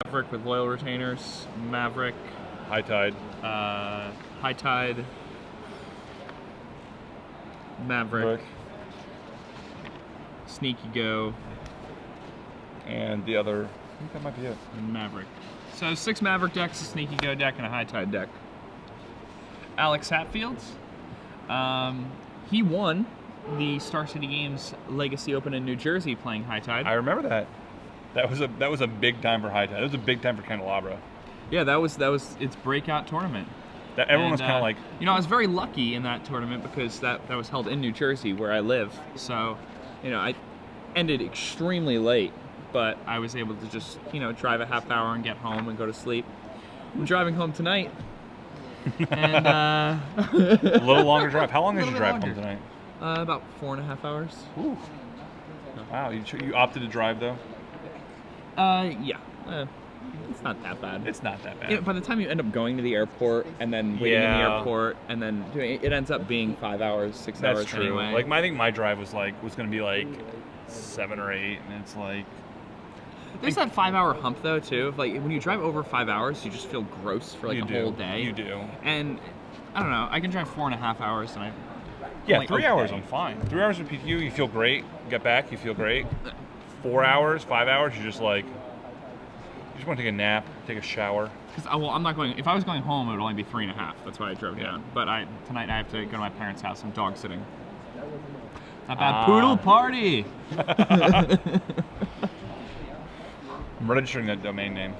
Maverick with loyal retainers. Maverick. High Tide. High Tide. Maverick. Sneaky Go. And the other, I think that might be it. Maverick. So 6 Maverick decks, a Sneaky Go deck, and a High Tide deck. Alex Hatfield. He won the Star City Games Legacy Open in New Jersey playing High Tide. I remember that. That was a big time for High Tide. It was a big time for Candelabra. Yeah, that was its breakout tournament. That everyone was kind of like, I was very lucky in that tournament because that was held in New Jersey where I live. So, I ended extremely late, but I was able to just, drive a half hour and get home and go to sleep. I'm driving home tonight. And a little longer drive. How long is your drive home tonight? About 4.5 hours. Ooh. Wow, you opted to drive though? Yeah. It's not that bad. It's not that bad. By the time you end up going to the airport and then waiting in the airport and then doing it ends up being 5 hours, 6 hours That's true. anyway. Like I think my drive was going to be like 7 or 8, and it's like. There's that 5-hour hump though too. Of when you drive over 5 hours, you just feel gross for whole day. You do. And I don't know. I can drive 4.5 hours, and I'm 3 hours. I'm fine. 3 hours of PTU, you feel great. Get back, you feel great. 4 hours, 5 hours, you just want to take a nap, take a shower. Because I'm not going. If I was going home, it would only be 3.5. That's why I drove down. But tonight I have to go to my parents' house. I'm dog sitting. Not bad. Poodle party. I'm registering that domain name.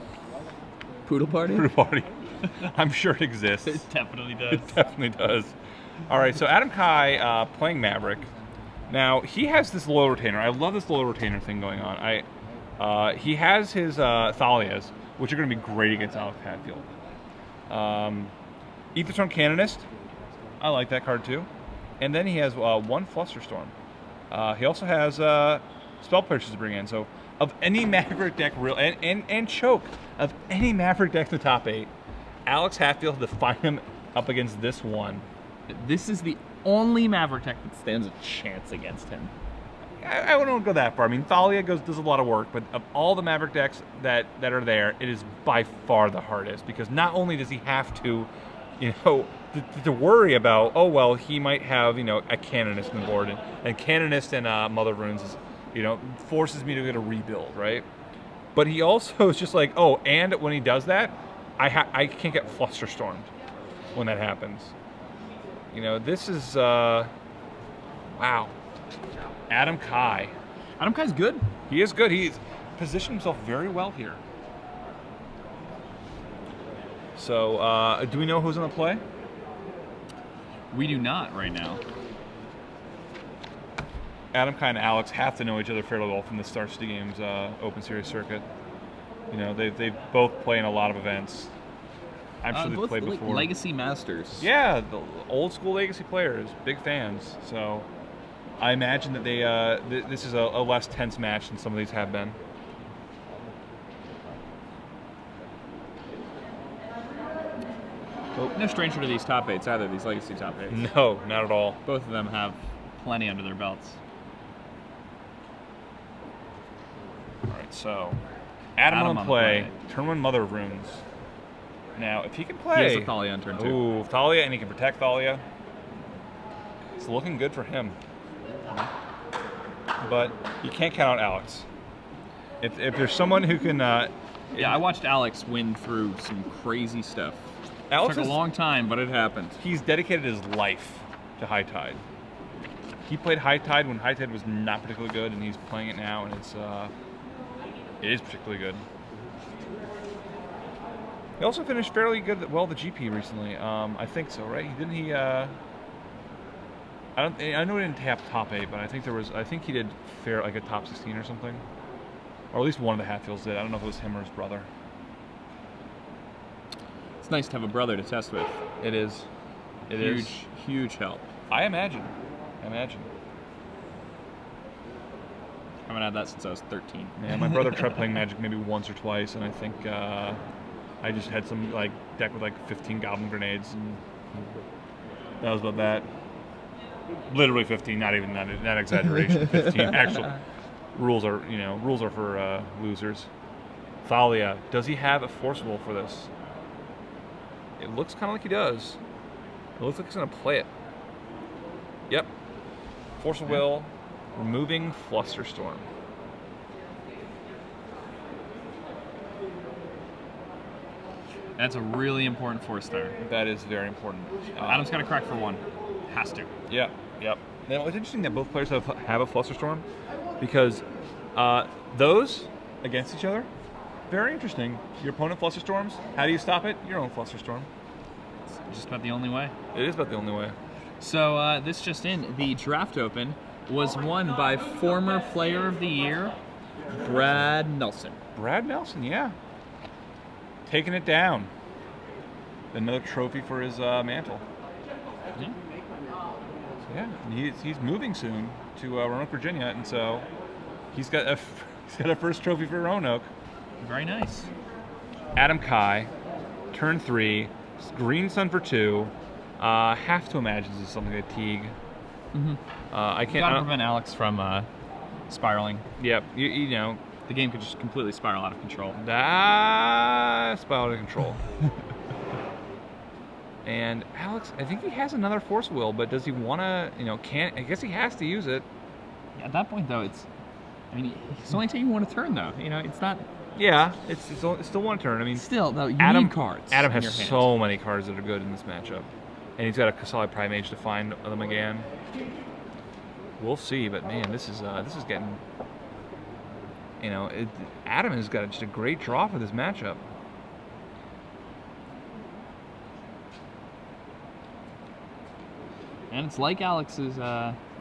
Poodle party? Poodle party. I'm sure it exists. It definitely does. It definitely does. All right, so Adam Kai playing Maverick. Now, he has this loyal retainer. I love this loyal retainer thing going on. He has his Thalias, which are going to be great against Alex Hatfield. Aetherstone Canonist. I like that card too. And then he has 1 Flusterstorm. He also has Spell Pierces to bring in. So, of any Maverick deck, and Choke, of any Maverick deck in the top 8, Alex Hatfield had to find him up against this one. This is the only Maverick deck that stands a chance against him. I wouldn't go that far. I mean, Thalia does a lot of work, but of all the Maverick decks that are there, it is by far the hardest, because not only does he have to, to worry about, he might have, a Canonist on the board, and Canonist and Mother of Runes is, forces me to get a rebuild, right? But he also is just like, and when he does that, I can't get Flusterstormed when that happens. This is, wow. Adam Kai. Adam Kai's good. He is good. He's positioned himself very well here. So, do we know who's on the play? We do not right now. Adam Kai and Alex have to know each other fairly well from the Star City Games Open Series circuit. They both play in a lot of events. I'm sure they've played before. Legacy Masters. Yeah, the old school Legacy players, big fans. So I imagine that this is a less tense match than some of these have been. Well, no stranger to these top 8s either, these Legacy top 8s. No, not at all. Both of them have plenty under their belts. All right, so Adam on play. Turn 1 Mother of Runes. Now, if he can play... He has a Thalia on turn 2. Ooh, Thalia, and he can protect Thalia. It's looking good for him. But you can't count out Alex. If there's someone who can... I watched Alex win through some crazy stuff. Alex it took a long time, but it happened. He's dedicated his life to High Tide. He played High Tide when High Tide was not particularly good, and he's playing it now, and it is particularly good. He also finished fairly good the GP recently. I think so, right? I know he didn't tap top 8, but I think he did like a top 16 or something. Or at least one of the Hatfields did. I don't know if it was him or his brother. It's nice to have a brother to test with. It is. Huge help. I imagine. I haven't had that since I was 13. Yeah, my brother tried playing Magic maybe once or twice, and I think I just had some deck with 15 Goblin Grenades, and that was about that. Literally 15, not even that exaggeration. 15 actual rules are for losers. Thalia. Does he have a Force Will for this? It looks kind of like he does. It looks like he's going to play it. Yep. Force Will, removing Flusterstorm. That's a really important force there. That is very important. Adam's got to correct for one. Has to. Yeah, yep. Now, it's interesting that both players have a Flusterstorm because those against each other, very interesting. Your opponent Flusterstorms, how do you stop it? Your own Flusterstorm. It's just about the only way. It is about the only way. So this just in, the draft open was won by former Player of the Year, Brad Nelson. Brad Nelson, yeah. Taking it down. Another trophy for his mantle. Yeah. So, yeah, he's moving soon to Roanoke, Virginia, and so he's got a first trophy for Roanoke. Very nice. Adam Kai, turn 3, Green Sun for 2. Have to imagine this is something like Teague. Mm-hmm. I can't. Gotta prevent Alex from spiraling. Yep, you know. The game could just completely spiral out of control. Spiral out of control. And Alex, I think he has another Force Will, but does he want to, I guess he has to use it. Yeah, at that point, though, it's only taking one a turn, though. It's not... Yeah, it's still one turn. I mean... Still, though, you need cards. Adam has so many cards that are good in this matchup. And he's got a Kasali Primage to find them again. We'll see, but man, this is getting... Adam has got just a great draw for this matchup. And it's like Alex is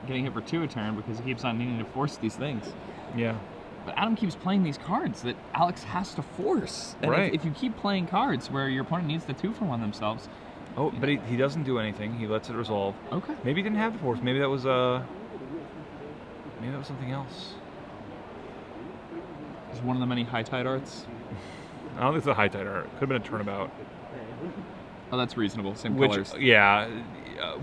getting hit for 2 a turn because he keeps on needing to force these things. Yeah. But Adam keeps playing these cards that Alex has to force. And right. If you keep playing cards where your opponent needs the 2 for 1 themselves... Oh, but he doesn't do anything. He lets it resolve. Okay. Maybe he didn't have the force. Maybe that was something else. Is one of the many high tide arts? I don't think it's a high tide art. Could have been a turnabout. Oh, that's reasonable. Same colors. Yeah.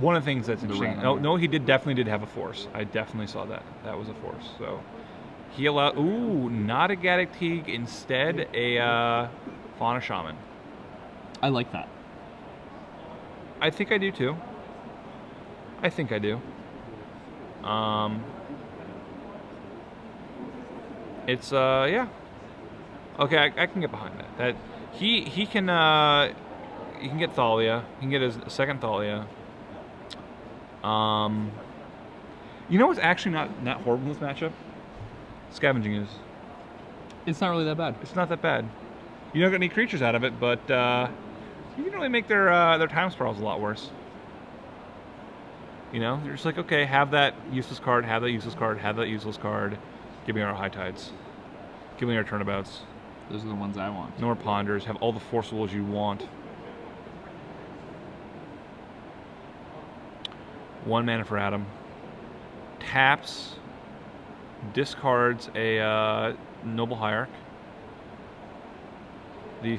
One of the things that's interesting. No, he definitely did have a force. I definitely saw that. That was a force. So he allowed. Ooh, not a Gaddock Teague. Instead, a Fauna Shaman. I like that. I think I do too. I think I do. It's yeah. Okay, I can get behind that. That he can get Thalia. He can get his second Thalia. You know what's actually not horrible in this matchup? Scavenging is. It's not really that bad. It's not that bad. You don't get any creatures out of it, but you can really make their time spirals a lot worse. You're just like, okay, have that useless card, have that useless card, have that useless card. Give me our high tides. Give me our turnabouts. Those are the ones I want. No more ponders. Have all the Force Wills you want. 1 mana for Adam. Taps. Discards a Noble Hierarch. The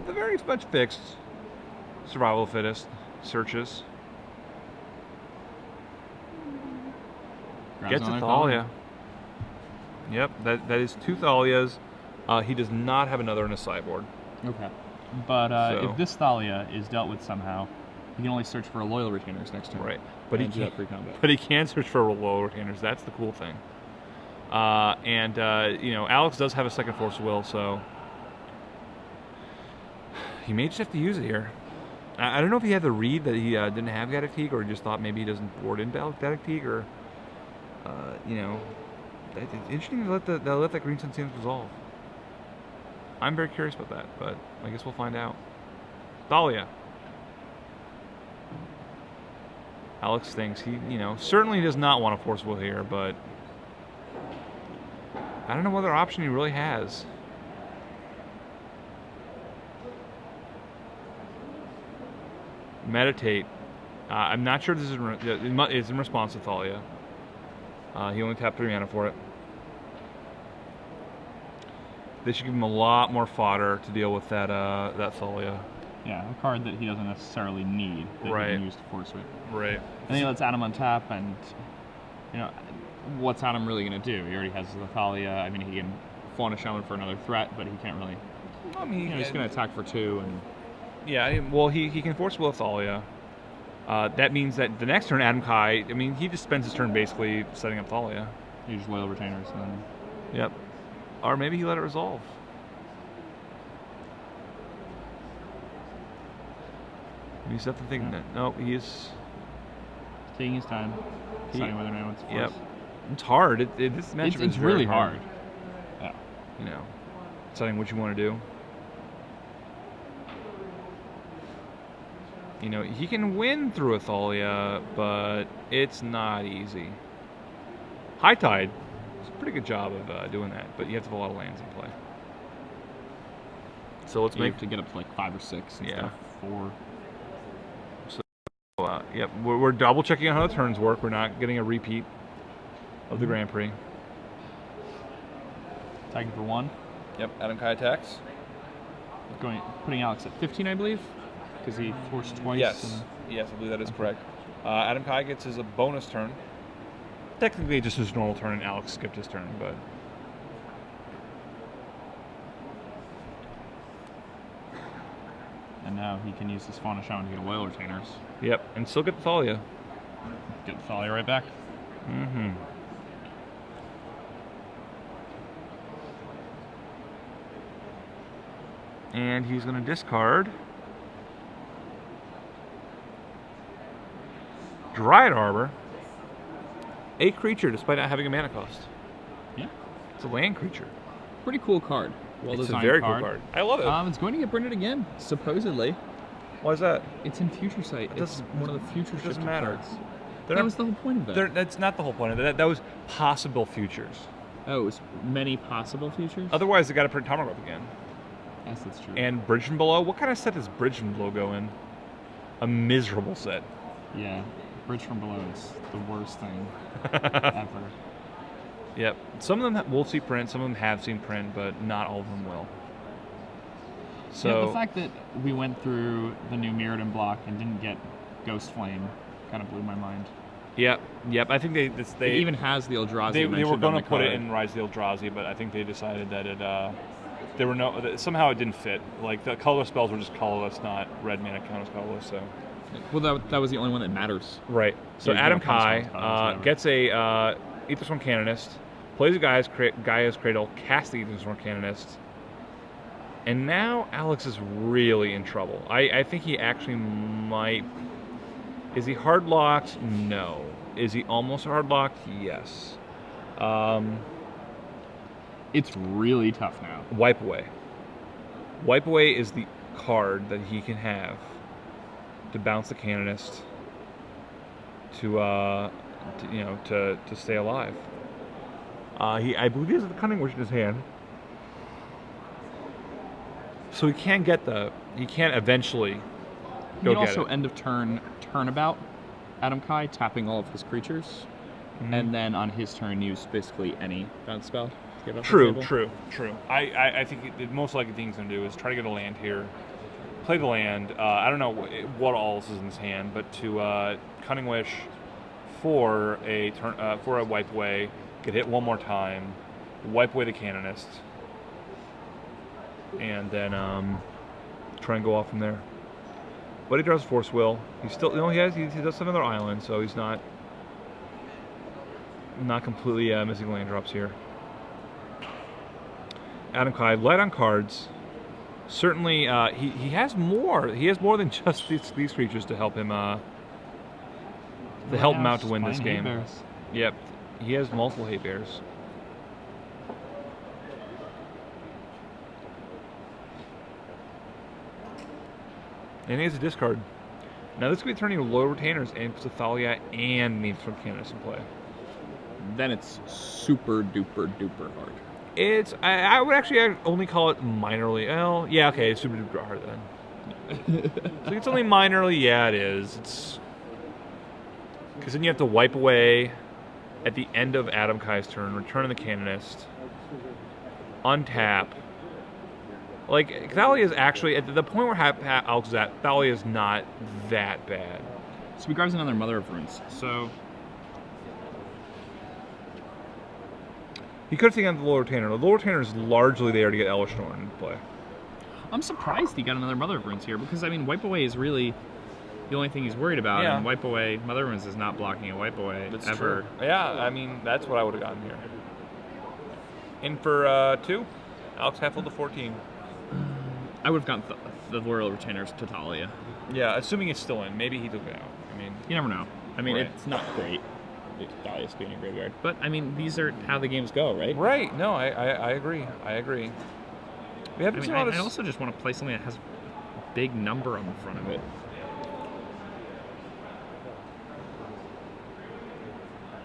very much fixed Survival of the Fittest. Searches. Gets a Thalia. Yep, that is 2 Thalias. He does not have another in his sideboard. Okay. But if this Thalia is dealt with somehow, he can only search for Loyal Retainers next turn. Right. But he can search for Loyal Retainers. That's the cool thing. Alex does have a second Force Will, so he may just have to use it here. I don't know if he had the read that he didn't have Gaddock Teague, or he just thought maybe he doesn't board into Gaddock Teague, or it's interesting to let that Green Sun Sands resolve. I'm very curious about that, but I guess we'll find out. Thalia. Alex thinks he, certainly does not want a Force Will here, but I don't know what other option he really has. Meditate. I'm not sure this is in response to Thalia. He only tapped 3 mana for it. They should give him a lot more fodder to deal with that Thalia. Yeah, a card that he doesn't necessarily need that he can use to force it. Right. And he lets Adam untap, and what's Adam really going to do? He already has the Thalia. I mean, he can Fauna Shaman for another threat, but he can't really. I mean, He's going to attack for 2 and. Yeah, well, he can Force Will Thalia. That means that the next turn, Adam Kai, I mean, he just spends his turn basically setting up Thalia. You just Loyal Retainers and then. Yep. Or maybe he let it resolve. He's definitely thinking that. No, he's taking his time. Deciding whether or not it's force. Yep. It's hard. This matchup is really hard. Yeah. You know, deciding what you want to do. You know, he can win through a Thalia, but it's not easy. High Tide does a pretty good job of doing that, but you have to have a lot of lands in play. So let's you have to get up to like 5 or 6 instead of 4. So, yep, we're double checking on how the turns work. We're not getting a repeat of the Grand Prix. Attacking for 1. Yep, Adam Kai attacks. Putting Alex at 15, I believe, because he forced twice. Yes, yes, I believe that is correct. Adam Kai gets his bonus turn. Technically, just his normal turn, and Alex skipped his turn, but. And now he can use his Fauna Shaman to get Loyal Retainers. Yep, and still get the Thalia. Get the Thalia right back. Mm-hmm. And he's going to discard Dryad Arbor, a creature despite not having a mana cost. Yeah. It's a land creature. Pretty cool card. It's a very cool card. I love it. It's going to get printed again, supposedly. Why is that? It's in Future Sight. It's one of the future shifted cards. That was the whole point of it. That's not the whole point of it. That was possible futures. Oh, it was many possible futures? Otherwise, they got to print Tomograph again. Yes, that's true. And Bridge and Below. What kind of set does Bridge and Below go in? A miserable set. Yeah. Bridge from Below is the worst thing ever. Yep. Some of them will see print, some of them have seen print, but not all of them will. So yeah, the fact that we went through the new Mirrodin block and didn't get Ghost Flame kind of blew my mind. Yep. I think they it even has the Eldrazi. They were going to put it in Rise of the Eldrazi, but I think they decided that somehow it didn't fit. Like the color spells were just colorless, not red mana counters colorless. So. Well, that was the only one that matters. Right. So yeah, Adam Kai gets a Aethersworn Canonist, plays a Gaia's Cradle, casts the Aethersworn Canonist, and now Alex is really in trouble. I think he actually might. Is he hard locked? No. Is he almost hard locked? Yes. It's really tough now. Wipe Away. Wipe Away is the card that he can have to bounce the Canonist to stay alive. I believe he has the Cunning Wish in his hand, so he can't eventually go he get also it. End of turnabout Adam Kai, tapping all of his creatures, and then on his turn use basically any bounce spell to get off the table. True. I think the most likely thing he's going to do is try to get a land here. Play the land. I don't know what else is in his hand, but to Cunning Wish for a Wipe Away, get hit one more time, wipe away the Canonist, and then try and go off from there. But he draws Force Will. He still, he does some other islands, so he's not completely missing land drops here. Adam Kai, light on cards. Certainly, he has more. He has more than just these creatures to help him out to win this game. Yep, he has multiple Hate Bears. And he has a discard. Now this could be turning Loyal Retainers and puts a Thalia and needs from Canonist in play. Then it's super duper duper hard. I would actually only call it minorly. Well, yeah, okay, it's super duper hard then. So it's only minorly. Yeah, it is. It's because then you have to wipe away at the end of Adam Kai's turn, return the Canonist, untap. Like Thalia is actually at the point where Alex is at. Thalia is not that bad. So he grabs another Mother of Runes. So He could have taken out the lower retainer. The lower retainer is largely there to get Elishnorn into play. I'm surprised he got another Mother of Runes here, because, I mean, Wipe Away is really the only thing he's worried about, Yeah. and Wipe Away, Mother of Runes is not blocking a Wipe Away That's ever. true. Yeah, I mean, that's what I would have gotten here. In for 2, Alex Hatfield to 14. I would have gotten the Royal Retainers to Talia. Yeah, assuming it's still in. Maybe he took it out. I mean, You never know. I mean, Right. it's not great, Talia's being a graveyard. But, I mean, these are how the games go, right? right. No, I agree. I agree. We haven't I mean, seen a lot of... I also just want to play something that has a big number on the front of it.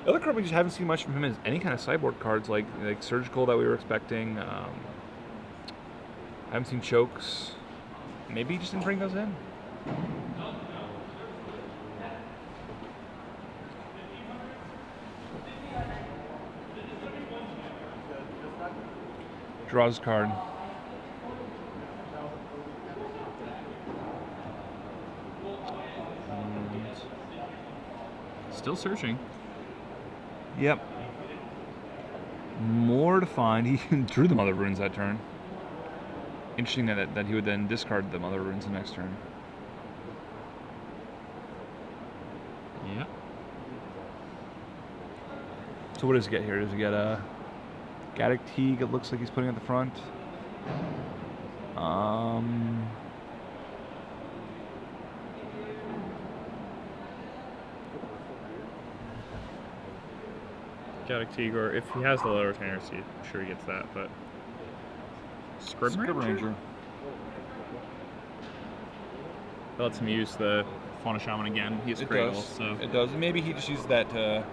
The other card we just haven't seen much from him is any kind of sideboard cards like Surgical that we were expecting. I haven't seen Chokes. Maybe he just didn't bring those in. Draws his card. Still searching. Yep. More to find. He drew the Mother of Runes that turn. Interesting that he would then discard the Mother of Runes the next turn. Yeah. So what does he get here? Does he get a Gaddock Teague? It looks like he's putting at the front. Gaddock Tigor, if he has the lower retainers, I'm sure he gets that, but... Scrib Ranger? That lets him use the Fauna Shaman again. He has Cradle, so... It does. Maybe he just uses that to...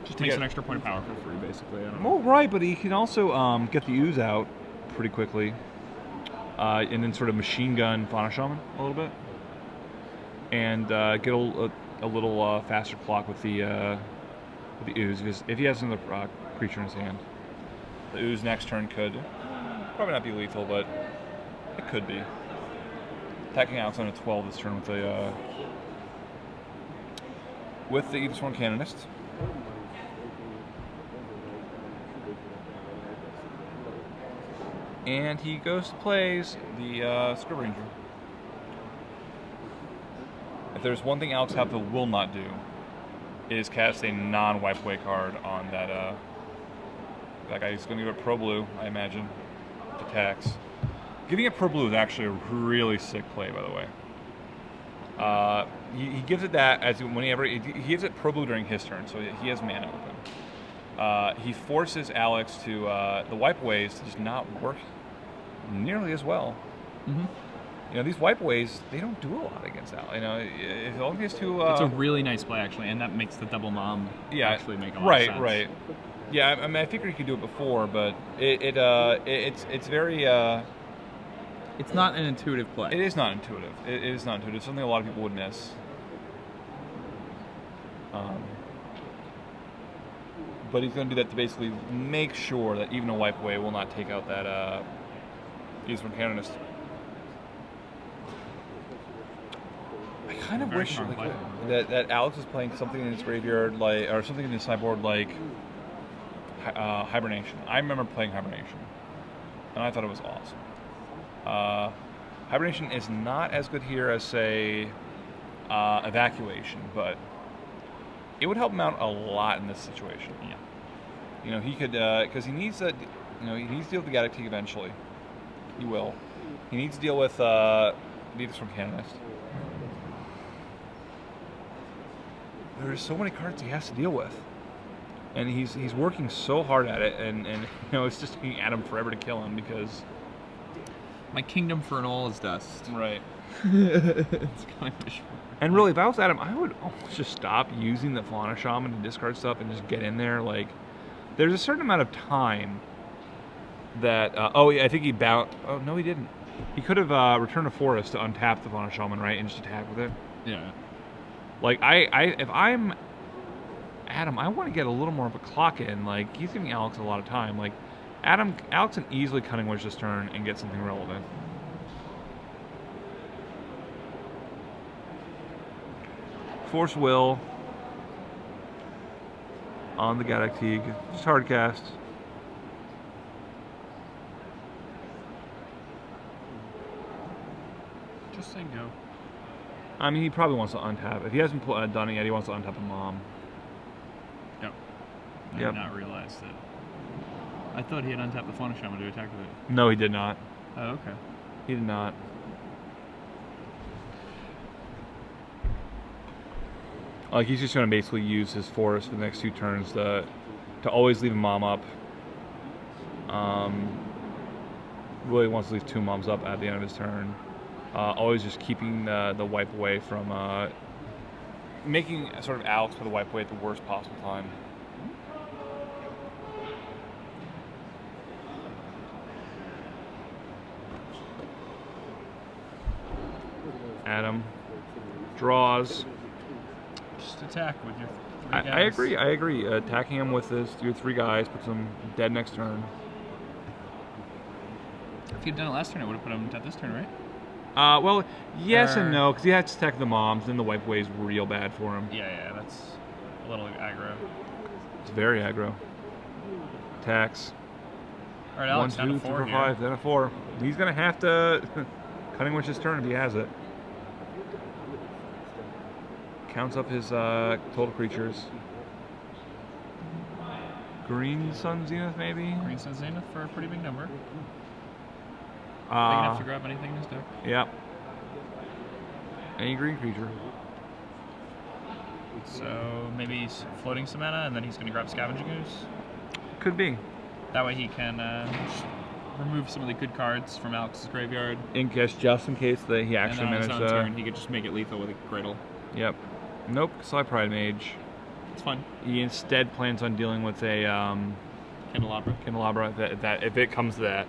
Just takes an extra point of power for free, basically. I don't know. Well, right, but he can also get the Ooze out pretty quickly. And then sort of machine gun Fauna Shaman a little bit. And get a little faster clock with the Ooze. Because if he has another creature in his hand, the Ooze next turn could probably not be lethal, but it could be. Attacking Alex on a 12 this turn with the Aegis Sworn Canonist. And he goes to plays the Scrib Ranger. If there's one thing Alex Hatfield will not do, is cast a non-wipe away card on that guy. He's going to give it Pro Blue, I imagine, to tax. Giving it Pro Blue is actually a really sick play, by the way. He gives it that whenever he gives it Pro Blue during his turn, so he has mana open. He forces Alex to the wipe aways to just not work nearly as well. Mm-hmm. You know, these wipe aways, they don't do a lot against Alex. You know, if all he has to... it's a really nice play, actually, and that makes the double mom actually make a lot of sense. Right. Yeah, I mean, I figured he could do it before, but it's very... it's not an intuitive play. It is not intuitive. It is not intuitive. It's something a lot of people would miss. But he's going to do that to basically make sure that even a wipe away will not take out that Eastern Canonist. I kind of wish that Alex was playing something in his graveyard, or something in his sideboard like Hibernation. I remember playing Hibernation, and I thought it was awesome. Hibernation is not as good here as, say, Evacuation, but it would help him out a lot in this situation. Yeah. You know, he could, because he needs to, he needs to deal with the Gaddock Teague eventually. He will. He needs to deal with Aegis from Canonist. There's so many cards he has to deal with, and he's working so hard at it, and it's just taking Adam forever to kill him because my kingdom for an all is dust. Right. It's kind of. And really, if I was Adam, I would almost just stop using the Fauna Shaman to discard stuff and just get in there. Like, there's a certain amount of time that... I think he bounced... Oh, no, he didn't. He could have returned a forest to untap the Fauna Shaman, right, and just attack with it. Yeah. Like, if I'm Adam, I want to get a little more of a clock in. Like, he's giving Alex a lot of time. Like, Alex can easily Cunning Wish this turn and get something relevant. Force Will on the Gaddock Teague. Just hard cast. Just say go. I mean, he probably wants to untap. If he hasn't done it yet, he wants to untap a mom. Yep. I Yep. did not realize that. I thought he had untapped the Fauna Shaman to attack with it. No, he did not. Oh, okay. He did not. Like, he's just going to basically use his forest for the next 2 turns to always leave a mom up. Really wants to leave 2 moms up at the end of his turn. Always just keeping the wipe away from making sort of Alex for the wipe away at the worst possible time. Adam draws. Just attack with your 3 guys. I agree. Attacking him with your 3 guys puts him dead next turn. If you'd done it last turn, it would have put him dead this turn, right? Well, yes and no, because he had to attack the moms, then the wipe away is real bad for him. Yeah, that's a little aggro. It's very aggro. Attacks. All right, Alex, 1, 2, down to 3, 4 4, here. 5, then a 4. He's gonna have to Cutting Witch's turn if he has it. Counts up his total creatures. Green Sun Zenith, maybe? Green Sun Zenith for a pretty big number. Big Uh, enough to grab anything in his deck. Yep. Any green creature. So maybe he's floating some mana, and then he's going to grab Scavenging Ooze. Could be. That way he can just remove some of the good cards from Alex's graveyard. In case, just in case that he And actually then on his managed own to. turn, he could just make it lethal with a Cradle. Yep. Nope. Sly Pride Mage. It's fun. He instead plans on dealing with a Candelabra. Candelabra if it comes to that.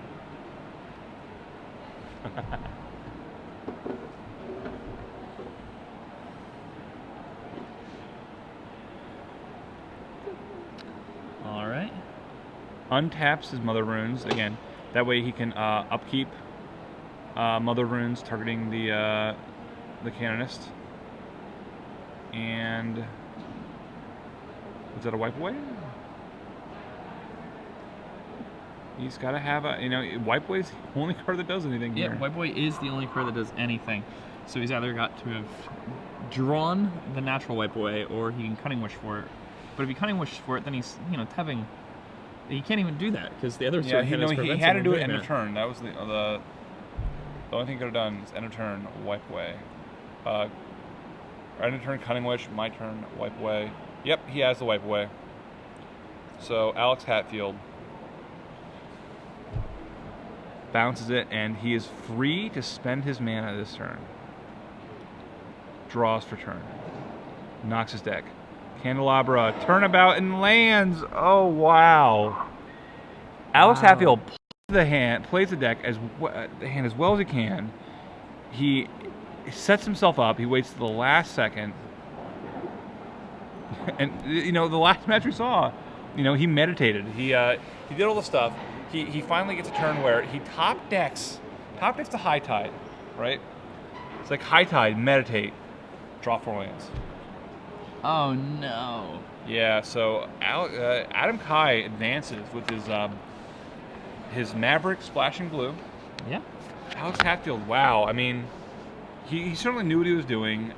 All right. Untaps his Mother Runes again. That way he can upkeep Mother Runes targeting the Canonist. And is that a wipe away? He's got to have a wipe away is the only card that does anything Yeah, here. Wipe Away is the only card that does anything. So he's either got to have drawn the natural Wipe Away, or he can Cunning Wish for it. But if he Cunning Wishes for it, then he's tapping. He can't even do that because the other Yeah, he had to do it end end of turn. That was the only thing he could have done is end of turn wipe away. End of turn Cunning Wish, my turn wipe away. Yep, he has the wipe away. So Alex Hatfield bounces it, and he is free to spend his mana this turn. Draws for turn. Knocks his deck. Candelabra, turnabout, and lands. Oh, wow. Alex Hatfield plays the deck as well as he can. He sets himself up. He waits to the last second. And, the last match we saw, he meditated. He did all the stuff. He finally gets a turn where he top decks to High Tide, right? It's like High Tide, meditate, draw 4 lands. Oh no. Yeah, so Adam Kai advances with his Maverick Splashing Blue. Yeah. Alex Hatfield, wow. I mean, he certainly knew what he was doing.